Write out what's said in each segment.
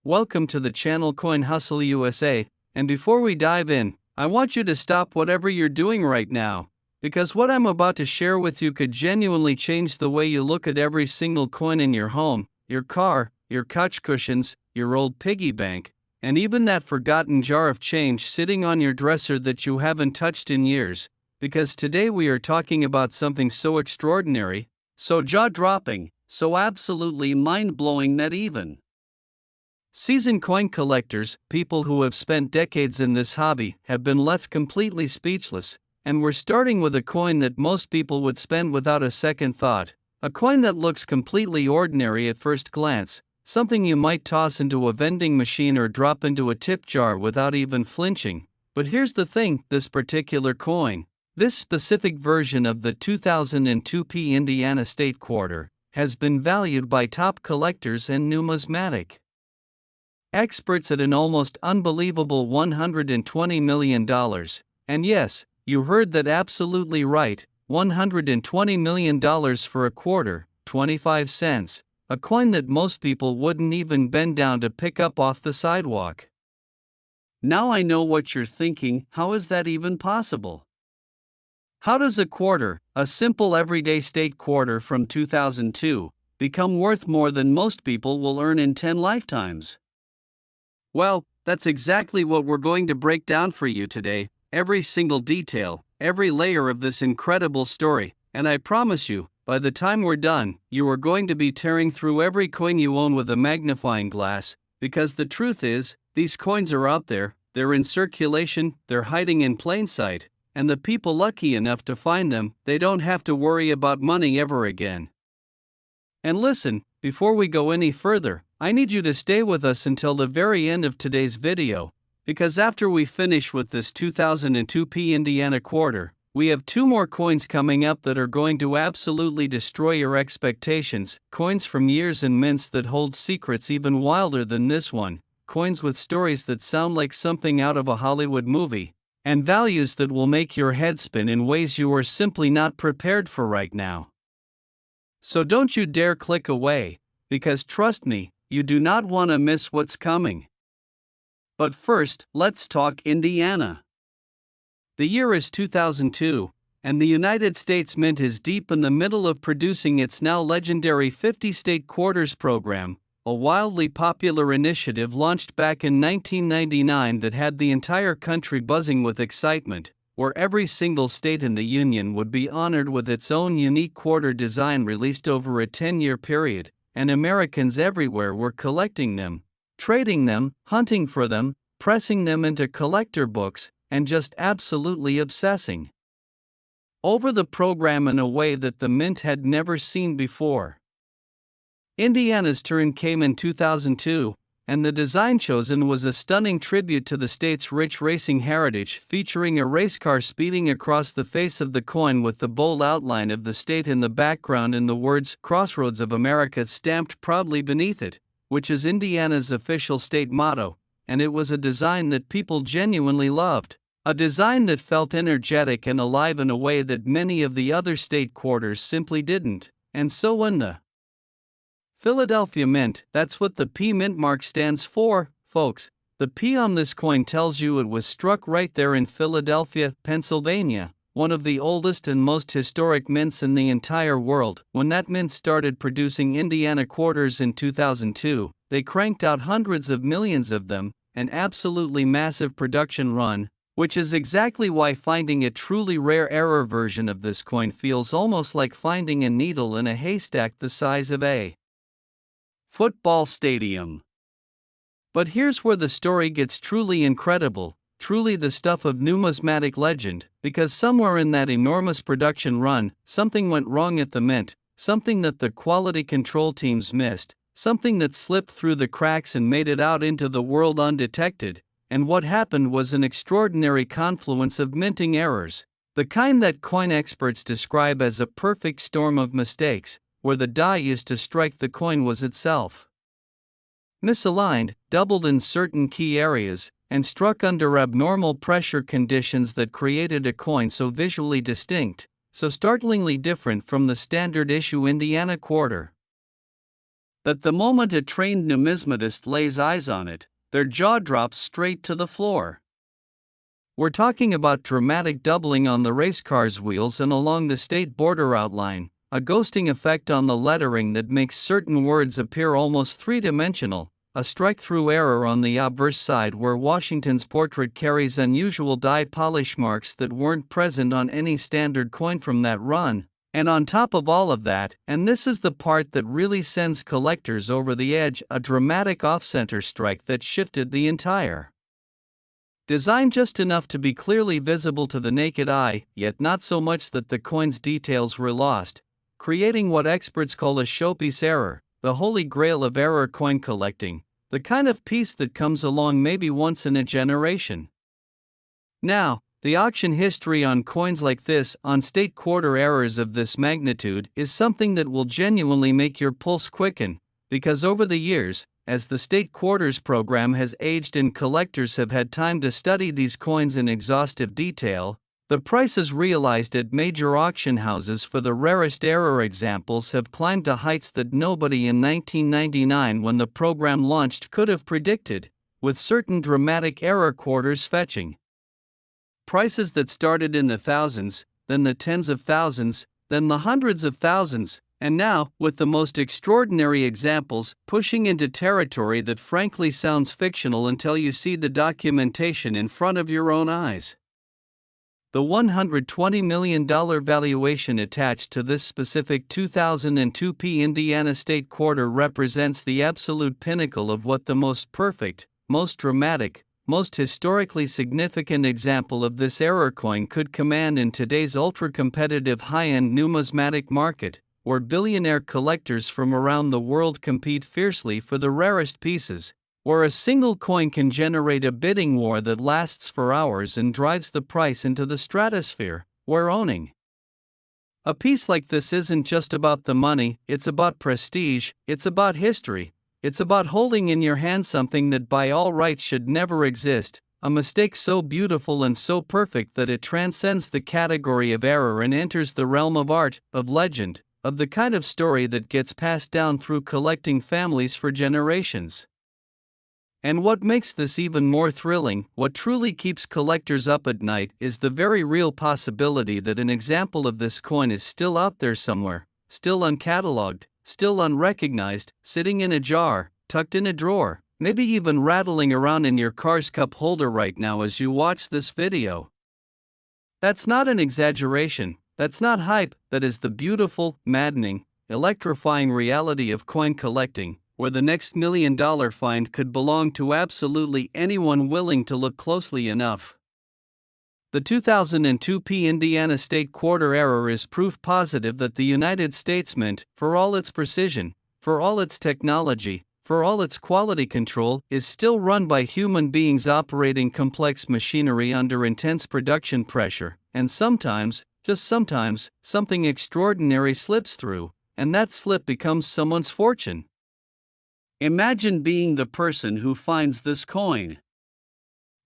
Welcome to the channel Coin Hustle USA, and before we dive in, I want you to stop whatever you're doing right now, because what I'm about to share with you could genuinely change the way you look at every single coin in your home, your car, your couch cushions, your old piggy bank, and even that forgotten jar of change sitting on your dresser that you haven't touched in years, because today we are talking about something so extraordinary, so jaw-dropping, so absolutely mind-blowing that even seasoned coin collectors, people who have spent decades in this hobby, have been left completely speechless. And we're starting with a coin that most people would spend without a second thought. A coin that looks completely ordinary at first glance, something you might toss into a vending machine or drop into a tip jar without even flinching. But here's the thing, this particular coin, this specific version of the 2002 Indiana State Quarter, has been valued by top collectors and numismatic experts at an almost unbelievable $120 million. And yes, you heard that absolutely right, $120 million for a quarter, 25 cents, a coin that most people wouldn't even bend down to pick up off the sidewalk. Now I know what you're thinking, how is that even possible? How does a quarter, a simple everyday state quarter from 2002, become worth more than most people will earn in 10 lifetimes? Well, that's exactly what we're going to break down for you today, every single detail, every layer of this incredible story, and I promise you, by the time we're done, you are going to be tearing through every coin you own with a magnifying glass, because the truth is, these coins are out there, they're in circulation, they're hiding in plain sight, and the people lucky enough to find them, they don't have to worry about money ever again. And listen, before we go any further, I need you to stay with us until the very end of today's video, because after we finish with this 2002 Indiana quarter, we have two more coins coming up that are going to absolutely destroy your expectations, coins from years and mints that hold secrets even wilder than this one, coins with stories that sound like something out of a Hollywood movie, and values that will make your head spin in ways you are simply not prepared for right now. So don't you dare click away, because trust me, you do not want to miss what's coming. But first, let's talk Indiana. The year is 2002, and the United States Mint is deep in the middle of producing its now legendary 50-state quarters program, a wildly popular initiative launched back in 1999 that had the entire country buzzing with excitement, where every single state in the Union would be honored with its own unique quarter design released over a 10-year period, and Americans everywhere were collecting them, trading them, hunting for them, pressing them into collector books, and just absolutely obsessing over the program in a way that the Mint had never seen before. Indiana's turn came in 2002, and the design chosen was a stunning tribute to the state's rich racing heritage, featuring a race car speeding across the face of the coin with the bold outline of the state in the background and the words "Crossroads of America" stamped proudly beneath it, which is Indiana's official state motto, and it was a design that people genuinely loved, a design that felt energetic and alive in a way that many of the other state quarters simply didn't, and so when the Philadelphia Mint, that's what the P Mint mark stands for, folks. The P on this coin tells you it was struck right there in Philadelphia, Pennsylvania, one of the oldest and most historic mints in the entire world. When that mint started producing Indiana quarters in 2002, they cranked out hundreds of millions of them, an absolutely massive production run, which is exactly why finding a truly rare error version of this coin feels almost like finding a needle in a haystack the size of a football stadium. But here's where the story gets truly incredible, truly the stuff of numismatic legend, because somewhere in that enormous production run, something went wrong at the Mint, something that the quality control teams missed, something that slipped through the cracks and made it out into the world undetected, and what happened was an extraordinary confluence of minting errors, the kind that coin experts describe as a perfect storm of mistakes, where the die used to strike the coin was itself misaligned, doubled in certain key areas, and struck under abnormal pressure conditions that created a coin so visually distinct, so startlingly different from the standard issue Indiana quarter. that the moment a trained numismatist lays eyes on it, their jaw drops straight to the floor. We're talking about dramatic doubling on the race car's wheels and along the state border outline, a ghosting effect on the lettering that makes certain words appear almost three-dimensional, a strike-through error on the obverse side where Washington's portrait carries unusual dye polish marks that weren't present on any standard coin from that run, and on top of all of that, and this is the part that really sends collectors over the edge, a dramatic off-center strike that shifted the entire design just enough to be clearly visible to the naked eye, yet not so much that the coin's details were lost, creating what experts call a showpiece error, the holy grail of error coin collecting, the kind of piece that comes along maybe once in a generation. Now, the auction history on coins like this, on state quarter errors of this magnitude, is something that will genuinely make your pulse quicken, because over the years, as the state quarters program has aged and collectors have had time to study these coins in exhaustive detail, the prices realized at major auction houses for the rarest error examples have climbed to heights that nobody in 1999, when the program launched, could have predicted, with certain dramatic error quarters fetching prices that started in the thousands, then the tens of thousands, then the hundreds of thousands, and now, with the most extraordinary examples, pushing into territory that frankly sounds fictional until you see the documentation in front of your own eyes. The $120 million valuation attached to this specific 2002 Indiana State Quarter represents the absolute pinnacle of what the most perfect, most dramatic, most historically significant example of this error coin could command in today's ultra-competitive high-end numismatic market, where billionaire collectors from around the world compete fiercely for the rarest pieces, where a single coin can generate a bidding war that lasts for hours and drives the price into the stratosphere, where owning a piece like this isn't just about the money, it's about prestige, it's about history, it's about holding in your hand something that by all rights should never exist, a mistake so beautiful and so perfect that it transcends the category of error and enters the realm of art, of legend, of the kind of story that gets passed down through collecting families for generations. And what makes this even more thrilling, what truly keeps collectors up at night, is the very real possibility that an example of this coin is still out there somewhere, still uncatalogued, still unrecognized, sitting in a jar, tucked in a drawer, maybe even rattling around in your car's cup holder right now as you watch this video. That's not an exaggeration, that's not hype, that is the beautiful, maddening, electrifying reality of coin collecting, where the next $1 million find could belong to absolutely anyone willing to look closely enough. The 2002 Indiana State Quarter error is proof positive that the United States Mint, for all its precision, for all its technology, for all its quality control, is still run by human beings operating complex machinery under intense production pressure, and sometimes, just sometimes, something extraordinary slips through, and that slip becomes someone's fortune. Imagine being the person who finds this coin.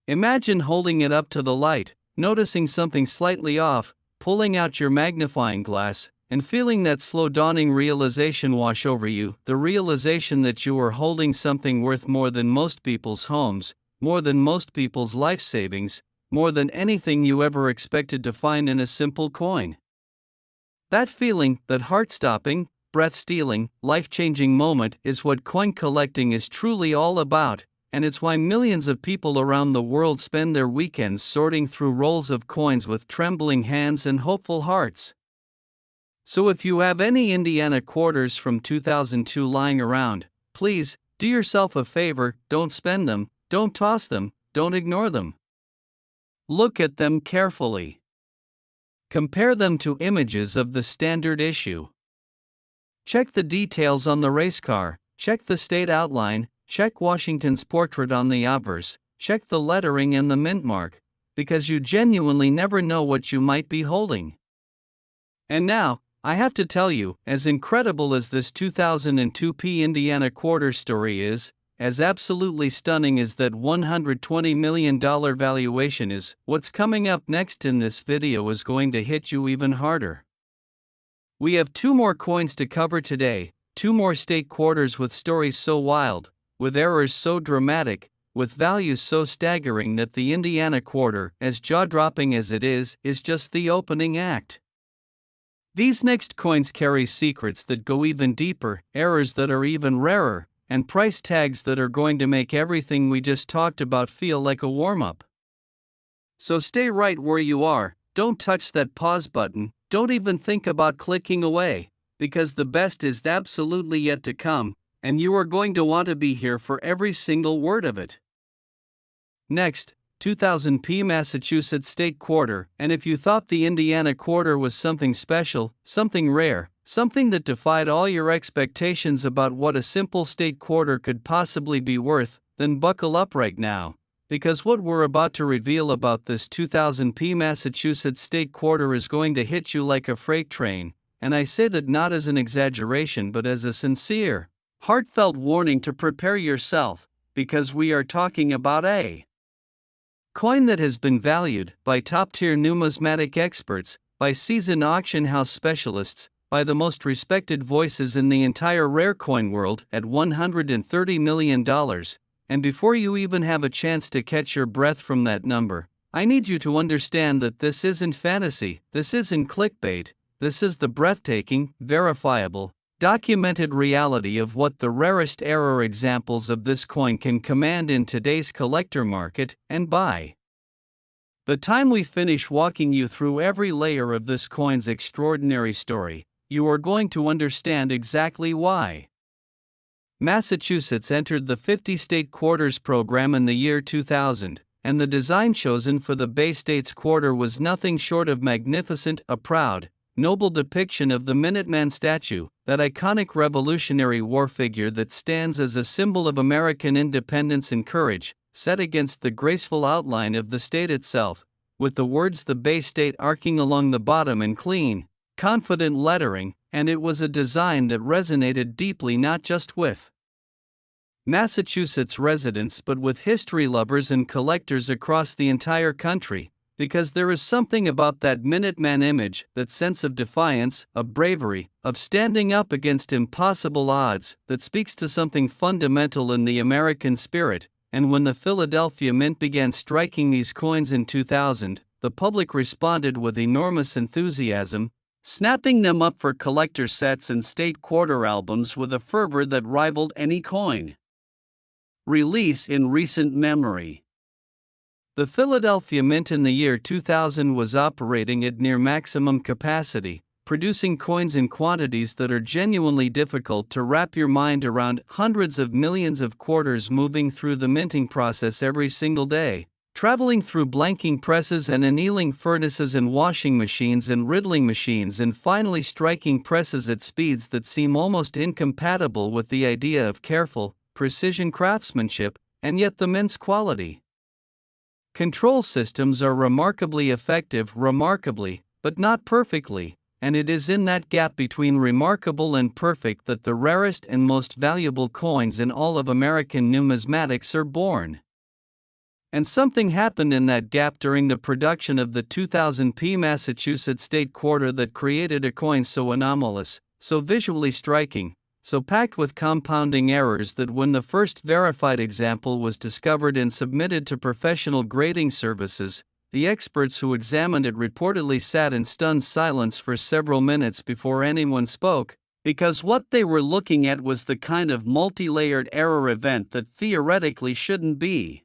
Imagine holding it up to the light, noticing something slightly off, pulling out your magnifying glass, and feeling that slow dawning realization wash over you, the realization that you are holding something worth more than most people's homes, more than most people's life savings, more than anything you ever expected to find in a simple coin. That feeling, that heart-stopping, breath-stealing, life-changing moment is what coin collecting is truly all about, and it's why millions of people around the world spend their weekends sorting through rolls of coins with trembling hands and hopeful hearts. So if you have any Indiana quarters from 2002 lying around, please, do yourself a favor, don't spend them, don't toss them, don't ignore them. Look at them carefully. Compare them to images of the standard issue. Check the details on the race car, check the state outline, check Washington's portrait on the obverse, check the lettering and the mint mark, because you genuinely never know what you might be holding. And now, I have to tell you, as incredible as this 2002 Indiana quarter story is, as absolutely stunning as that $120 million valuation is, what's coming up next in this video is going to hit you even harder. We have two more coins to cover today, 2 more state quarters with stories so wild, with errors so dramatic, with values so staggering that the Indiana quarter, as jaw-dropping as it is just the opening act. These next coins carry secrets that go even deeper, errors that are even rarer, and price tags that are going to make everything we just talked about feel like a warm-up. So stay right where you are, don't touch that pause button, don't even think about clicking away, because the best is absolutely yet to come, and you are going to want to be here for every single word of it. Next, 2000p Massachusetts State Quarter, and if you thought the Indiana Quarter was something special, something rare, something that defied all your expectations about what a simple state quarter could possibly be worth, then buckle up right now, because what we're about to reveal about this 2000p Massachusetts State Quarter is going to hit you like a freight train, and I say that not as an exaggeration but as a sincere, heartfelt warning to prepare yourself, because we are talking about a coin that has been valued by top-tier numismatic experts, by seasoned auction house specialists, by the most respected voices in the entire rare coin world at $130 million, and before you even have a chance to catch your breath from that number, I need you to understand that this isn't fantasy, this isn't clickbait, this is the breathtaking, verifiable, documented reality of what the rarest error examples of this coin can command in today's collector market, and by the time we finish walking you through every layer of this coin's extraordinary story, you are going to understand exactly why. Massachusetts entered the 50-state quarters program in the year 2000, and the design chosen for the Bay State's quarter was nothing short of magnificent, a proud, noble depiction of the Minuteman statue, that iconic Revolutionary War figure that stands as a symbol of American independence and courage, set against the graceful outline of the state itself, with the words "the Bay State" arcing along the bottom in clean, confident lettering, and it was a design that resonated deeply not just with Massachusetts residents but with history lovers and collectors across the entire country, because there is something about that Minuteman image, that sense of defiance, of bravery, of standing up against impossible odds, that speaks to something fundamental in the American spirit. And when the Philadelphia Mint began striking these coins in 2000, the public responded with enormous enthusiasm, snapping them up for collector sets and state quarter albums with a fervor that rivaled any coin release in recent memory. The Philadelphia Mint in the year 2000 was operating at near maximum capacity, producing coins in quantities that are genuinely difficult to wrap your mind around, hundreds of millions of quarters moving through the minting process every single day, traveling through blanking presses and annealing furnaces and washing machines and riddling machines, and finally striking presses at speeds that seem almost incompatible with the idea of careful, precision craftsmanship, and yet the mint's quality. Control systems are remarkably effective, but not perfectly, and it is in that gap between remarkable and perfect that the rarest and most valuable coins in all of American numismatics are born. And something happened in that gap during the production of the 2000p Massachusetts State Quarter that created a coin so anomalous, so visually striking, so packed with compounding errors that when the first verified example was discovered and submitted to professional grading services, the experts who examined it reportedly sat in stunned silence for several minutes before anyone spoke, because what they were looking at was the kind of multi-layered error event that theoretically shouldn't be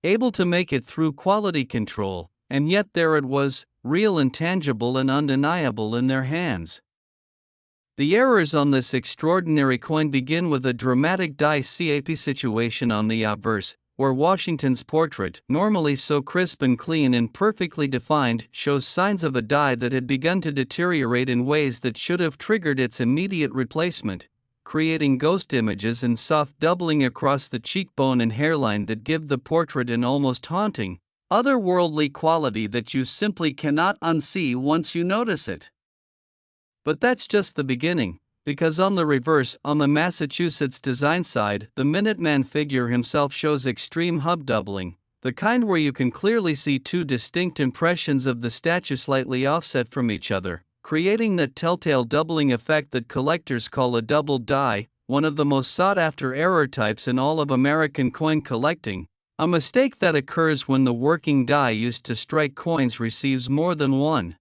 able to make it through quality control, and yet there it was, real and tangible and undeniable in their hands. The errors on this extraordinary coin begin with a dramatic die-cap situation on the obverse, where Washington's portrait, normally so crisp and clean and perfectly defined, shows signs of a die that had begun to deteriorate in ways that should have triggered its immediate replacement, creating ghost images and soft doubling across the cheekbone and hairline that give the portrait an almost haunting, otherworldly quality that you simply cannot unsee once you notice it. But that's just the beginning, because on the reverse, on the Massachusetts design side, the Minuteman figure himself shows extreme hub doubling, the kind where you can clearly see two distinct impressions of the statue slightly offset from each other, creating the telltale doubling effect that collectors call a double die, one of the most sought-after error types in all of American coin collecting, a mistake that occurs when the working die used to strike coins receives more than one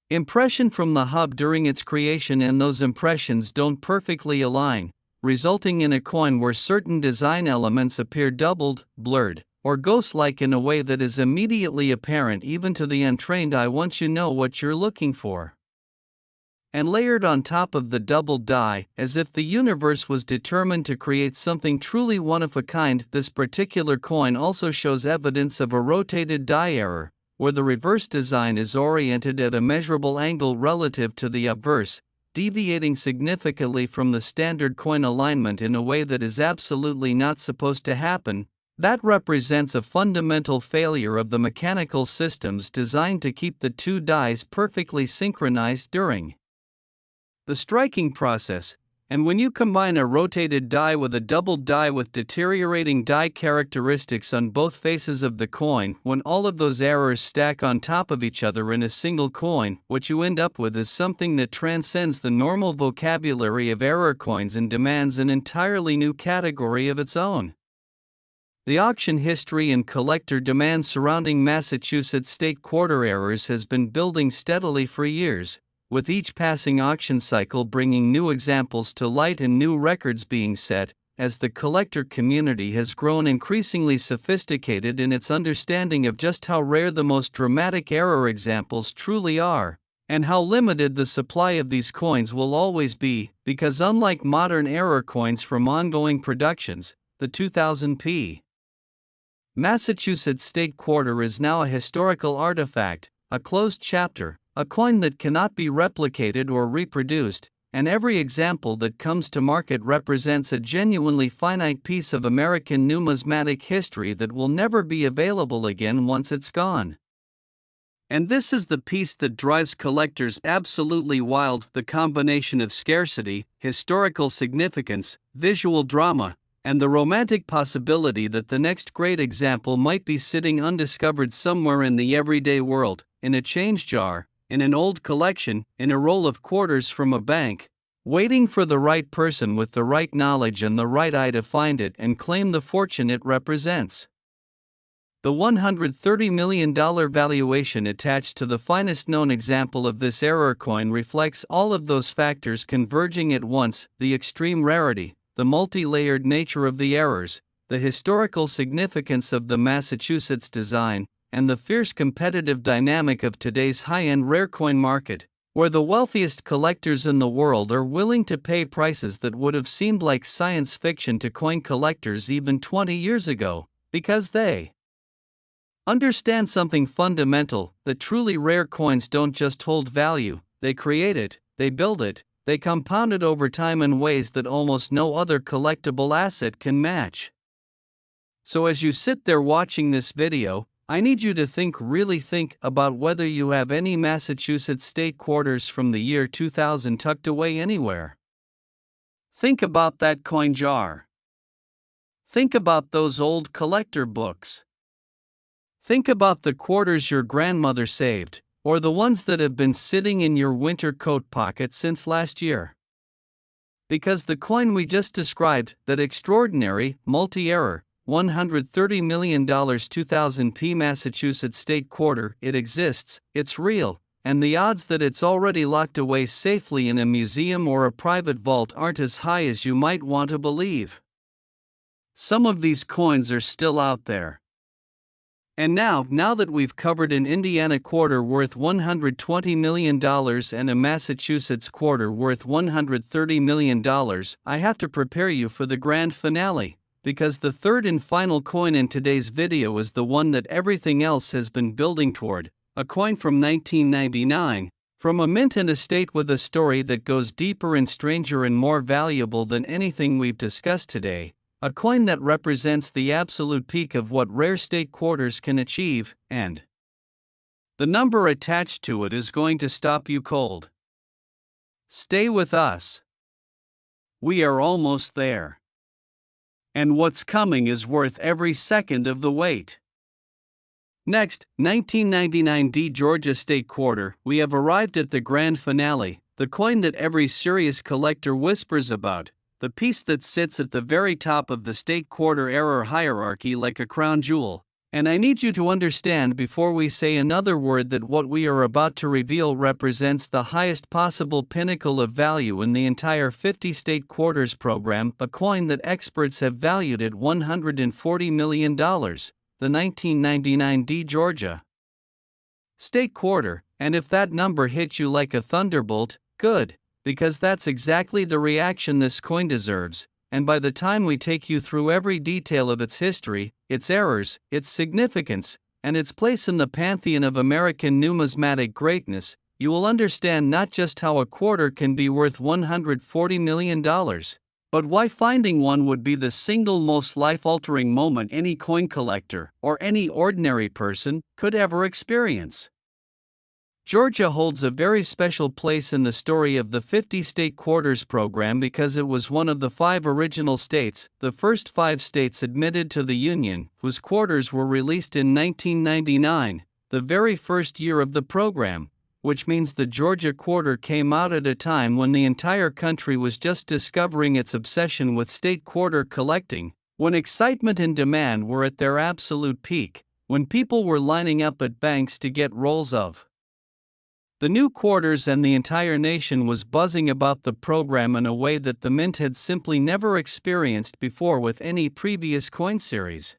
impression from the hub during its creation, and those impressions don't perfectly align, resulting in a coin where certain design elements appear doubled, blurred, or ghost-like in a way that is immediately apparent even to the untrained eye once you know what you're looking for. And layered on top of the doubled die, as if the universe was determined to create something truly one of a kind, this particular coin also shows evidence of a rotated die error, where the reverse design is oriented at a measurable angle relative to the obverse, deviating significantly from the standard coin alignment in a way that is absolutely not supposed to happen. That represents a fundamental failure of the mechanical systems designed to keep the two dies perfectly synchronized during the striking process. And when you combine a rotated die with a doubled die with deteriorating die characteristics on both faces of the coin, when all of those errors stack on top of each other in a single coin, what you end up with is something that transcends the normal vocabulary of error coins and demands an entirely new category of its own. The auction history and collector demand surrounding Massachusetts state quarter errors has been building steadily for years, with each passing auction cycle bringing new examples to light and new records being set, as the collector community has grown increasingly sophisticated in its understanding of just how rare the most dramatic error examples truly are, and how limited the supply of these coins will always be, because unlike modern error coins from ongoing productions, the 2000p Massachusetts state quarter is now a historical artifact, a closed chapter, a coin that cannot be replicated or reproduced, and every example that comes to market represents a genuinely finite piece of American numismatic history that will never be available again once it's gone. And this is the piece that drives collectors absolutely wild: the combination of scarcity, historical significance, visual drama, and the romantic possibility that the next great example might be sitting undiscovered somewhere in the everyday world, in a change jar, in an old collection, in a roll of quarters from a bank, waiting for the right person with the right knowledge and the right eye to find it and claim the fortune it represents. The $130 million valuation attached to the finest known example of this error coin reflects all of those factors converging at once: the extreme rarity, the multi-layered nature of the errors, the historical significance of the Massachusetts design, and the fierce competitive dynamic of today's high-end rare coin market, where the wealthiest collectors in the world are willing to pay prices that would have seemed like science fiction to coin collectors even 20 years ago, because they understand something fundamental: that truly rare coins don't just hold value, they create it, they build it, they compound it over time in ways that almost no other collectible asset can match. So as you sit there watching this video, I need you to really think about whether you have any Massachusetts state quarters from the year 2000 tucked away anywhere. Think about that coin jar. Think about those old collector books. Think about the quarters your grandmother saved, or the ones that have been sitting in your winter coat pocket since last year. Because the coin we just described, that extraordinary, multi-error, $130 million 2000p Massachusetts state quarter, it exists, it's real, and the odds that it's already locked away safely in a museum or a private vault aren't as high as you might want to believe. Some of these coins are still out there. And now that we've covered an Indiana quarter worth $120 million and a Massachusetts quarter worth $130 million, I have to prepare you for the grand finale, because the third and final coin in today's video is the one that everything else has been building toward, a coin from 1999, from a mint and a state with a story that goes deeper and stranger and more valuable than anything we've discussed today. A coin that represents the absolute peak of what rare state quarters can achieve, and the number attached to it is going to stop you cold. Stay with us. We are almost there. And what's coming is worth every second of the wait. Next, 1999 D Georgia State Quarter. We have arrived at the grand finale, the coin that every serious collector whispers about, the piece that sits at the very top of the state quarter error hierarchy like a crown jewel. And I need you to understand before we say another word that what we are about to reveal represents the highest possible pinnacle of value in the entire 50 state quarters program, a coin that experts have valued at $140 million. The 1999 D Georgia State Quarter, and if that number hit you like a thunderbolt, good, because that's exactly the reaction this coin deserves, and by the time we take you through every detail of its history, its errors, its significance, and its place in the pantheon of American numismatic greatness, you will understand not just how a quarter can be worth $140 million. But why finding one would be the single most life-altering moment any coin collector, or any ordinary person, could ever experience. Georgia holds a very special place in the story of the 50 state quarters program because it was one of the 5 original states, the first 5 states admitted to the Union, whose quarters were released in 1999, the very first year of the program, which means the Georgia quarter came out at a time when the entire country was just discovering its obsession with state quarter collecting, when excitement and demand were at their absolute peak, when people were lining up at banks to get rolls of the new quarters, and the entire nation was buzzing about the program in a way that the mint had simply never experienced before with any previous coin series.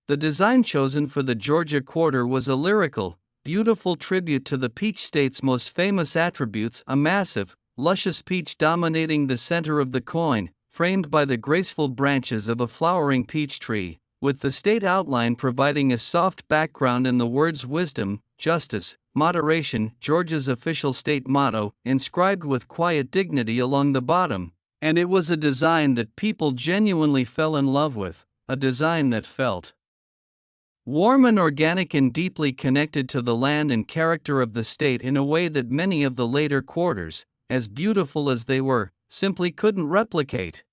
The design chosen for the Georgia quarter was a lyrical, beautiful tribute to the peach state's most famous attributes, a massive, luscious peach dominating the center of the coin, framed by the graceful branches of a flowering peach tree, with the state outline providing a soft background and the words wisdom, justice, moderation, Georgia's official state motto, inscribed with quiet dignity along the bottom. And it was a design that people genuinely fell in love with, a design that felt warm and organic and deeply connected to the land and character of the state in a way that many of the later quarters, as beautiful as they were, simply couldn't replicate.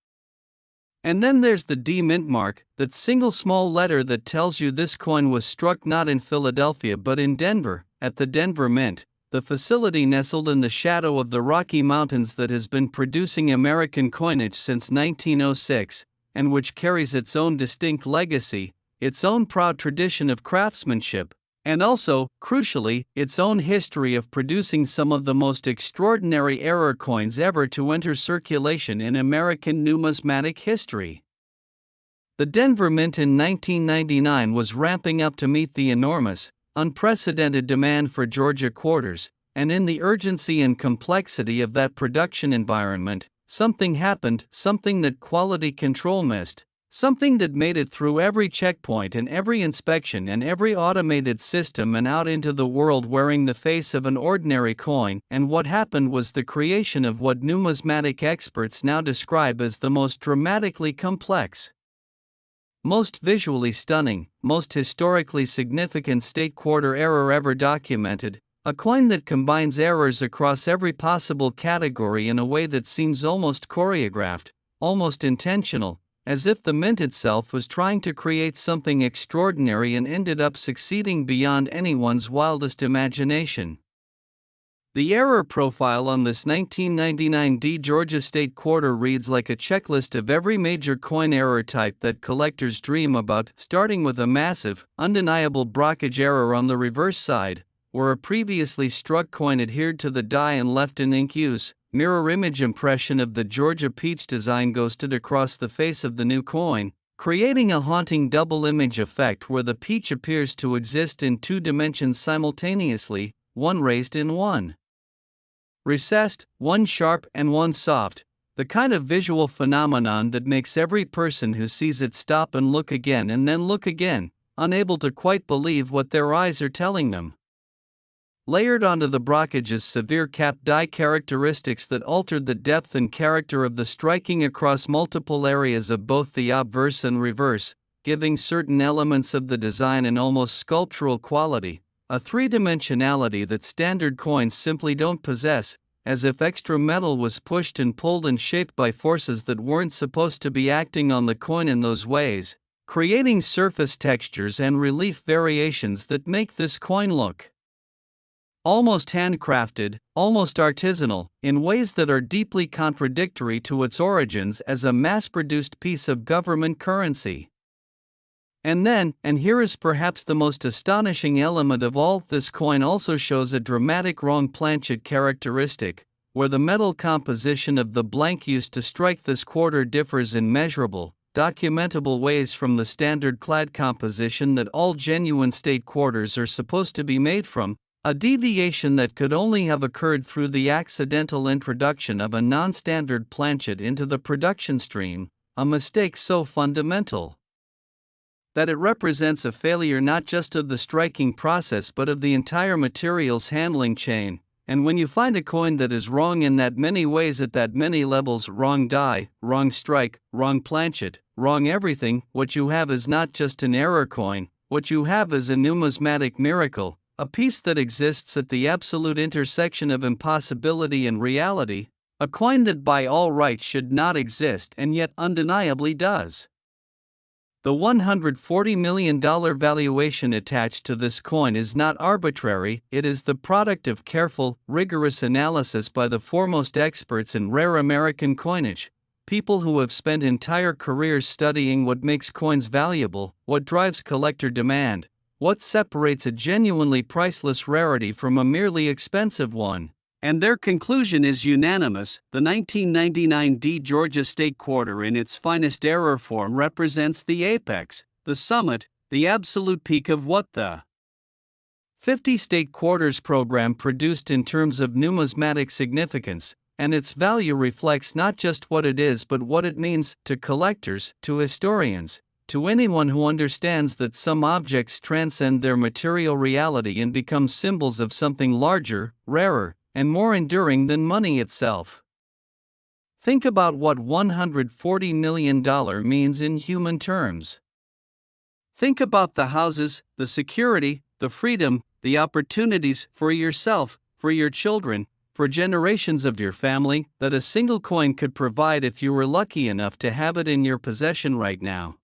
And then there's the D mint mark, that single small letter that tells you this coin was struck not in Philadelphia but in Denver, at the Denver Mint, the facility nestled in the shadow of the Rocky Mountains that has been producing American coinage since 1906, and which carries its own distinct legacy, its own proud tradition of craftsmanship, and also, crucially, its own history of producing some of the most extraordinary error coins ever to enter circulation in American numismatic history. The Denver Mint in 1999 was ramping up to meet the enormous, unprecedented demand for Georgia quarters, and in the urgency and complexity of that production environment, something happened, something that quality control missed. Something that made it through every checkpoint and every inspection and every automated system and out into the world wearing the face of an ordinary coin, and what happened was the creation of what numismatic experts now describe as the most dramatically complex, most visually stunning, most historically significant state quarter error ever documented, a coin that combines errors across every possible category in a way that seems almost choreographed, almost intentional, as if the mint itself was trying to create something extraordinary and ended up succeeding beyond anyone's wildest imagination. The error profile on this 1999 D Georgia State Quarter reads like a checklist of every major coin error type that collectors dream about, starting with a massive, undeniable brockage error on the reverse side, where a previously struck coin adhered to the die and left in ink use. Mirror image impression of the Georgia peach design ghosted across the face of the new coin, creating a haunting double image effect where the peach appears to exist in 2 dimensions simultaneously, one raised and one recessed, one sharp and one soft, the kind of visual phenomenon that makes every person who sees it stop and look again and then look again, unable to quite believe what their eyes are telling them. Layered onto the brockage's severe capped die characteristics that altered the depth and character of the striking across multiple areas of both the obverse and reverse, giving certain elements of the design an almost sculptural quality, a three-dimensionality that standard coins simply don't possess, as if extra metal was pushed and pulled and shaped by forces that weren't supposed to be acting on the coin in those ways, creating surface textures and relief variations that make this coin look almost handcrafted, almost artisanal, in ways that are deeply contradictory to its origins as a mass-produced piece of government currency. And here is perhaps the most astonishing element of all, this coin also shows a dramatic wrong planchet characteristic, where the metal composition of the blank used to strike this quarter differs in measurable, documentable ways from the standard clad composition that all genuine state quarters are supposed to be made from, a deviation that could only have occurred through the accidental introduction of a non-standard planchet into the production stream, a mistake so fundamental that it represents a failure not just of the striking process but of the entire materials handling chain. And when you find a coin that is wrong in that many ways at that many levels, wrong die, wrong strike, wrong planchet, wrong everything, what you have is not just an error coin, what you have is a numismatic miracle, a piece that exists at the absolute intersection of impossibility and reality, a coin that by all rights should not exist and yet undeniably does. The $140 million valuation attached to this coin is not arbitrary, it is the product of careful, rigorous analysis by the foremost experts in rare American coinage, people who have spent entire careers studying what makes coins valuable, what drives collector demand, what separates a genuinely priceless rarity from a merely expensive one. And their conclusion is unanimous: the 1999 D Georgia State Quarter in its finest error form represents the apex, the summit, the absolute peak of what the 50 State Quarters program produced in terms of numismatic significance, and its value reflects not just what it is but what it means to collectors, to historians, to anyone who understands that some objects transcend their material reality and become symbols of something larger, rarer, and more enduring than money itself. Think about what $140 million means in human terms. Think about the houses, the security, the freedom, the opportunities for yourself, for your children, for generations of your family that a single coin could provide if you were lucky enough to have it in your possession right now.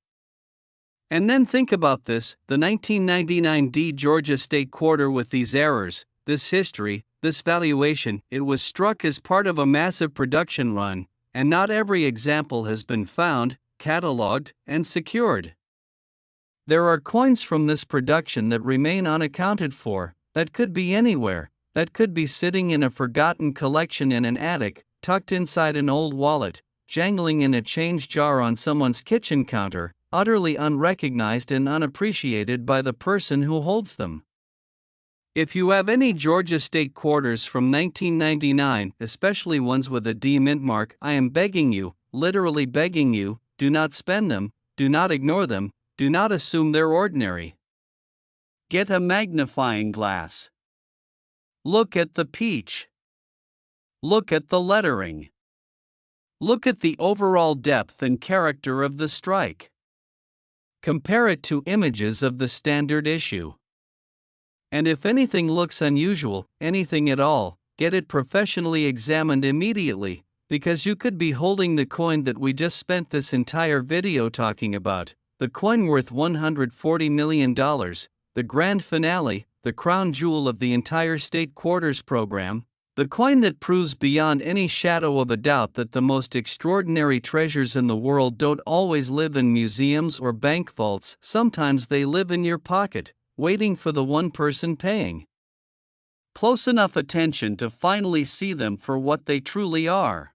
And then think about this, the 1999 D Georgia State Quarter with these errors, this history, this valuation. It was struck as part of a massive production run, and not every example has been found, catalogued, and secured. There are coins from this production that remain unaccounted for, that could be anywhere, that could be sitting in a forgotten collection in an attic, tucked inside an old wallet, jangling in a change jar on someone's kitchen counter, utterly unrecognized and unappreciated by the person who holds them. If you have any Georgia State Quarters from 1999, especially ones with a D mint mark, I am begging you, literally begging you, do not spend them, do not ignore them, do not assume they're ordinary. Get a magnifying glass. Look at the peach. Look at the lettering. Look at the overall depth and character of the strike. Compare it to images of the standard issue. And if anything looks unusual, anything at all, get it professionally examined immediately, because you could be holding the coin that we just spent this entire video talking about, the coin worth $140 million, the grand finale, the crown jewel of the entire State Quarters program, the coin that proves beyond any shadow of a doubt that the most extraordinary treasures in the world don't always live in museums or bank vaults, sometimes they live in your pocket, waiting for the one person paying close enough attention to finally see them for what they truly are.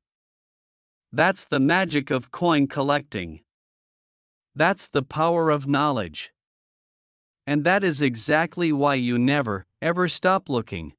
That's the magic of coin collecting. That's the power of knowledge. And that is exactly why you never, ever stop looking.